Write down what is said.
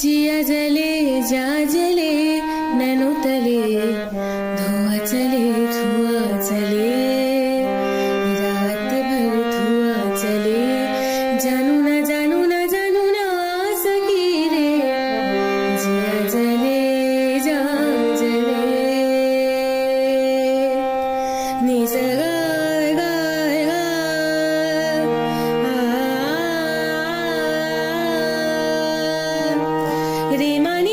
जिया जले जा जले नैनो तले धुआं चले रात भर धुआं चले जानू ना सकी रे जिया जले जा जले निसगा रे मानी